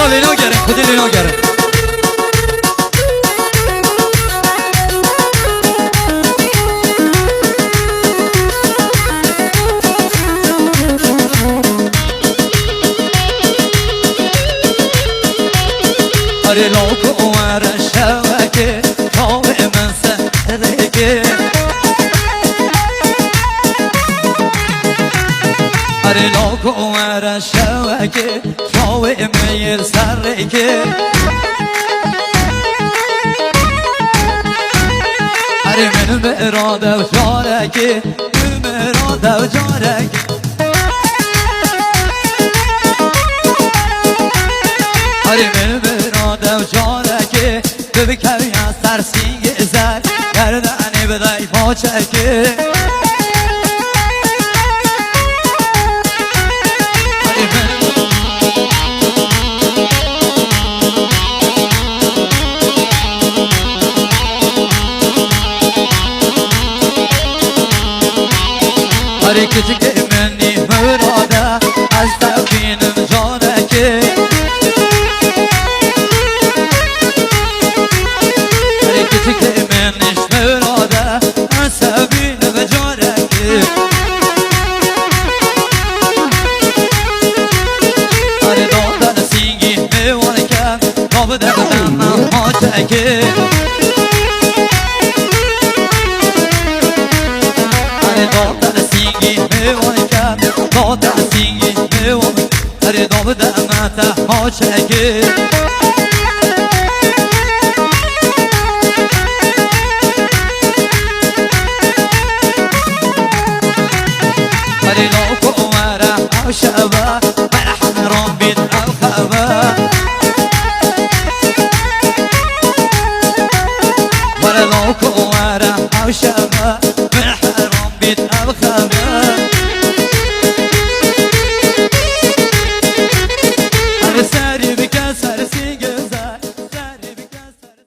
لینا گرم خودی لینا گرم اره لاکو اومره شوکه تاوه من سرکه اره لاکو اومره شوکه تاوه من سرکه اره من براده و جارکه براده و جارکه اره من براده و جارکه ببکوی از ترسینگ زر گردنی بدهی پاچکه اره küçük منی مراده از تبینم جانکه اره küçük منیش مراده از تبینم جانکه اره دادن سینگی میوانه کن نابه دردن من حاجکه اره دادن سینگی میوانه کن دادن سینگی میوانه اره دابه دمته حاجکه اره لاکو اومره او شبه مرحن رامبین او خبه اره لاکو اومره او شبه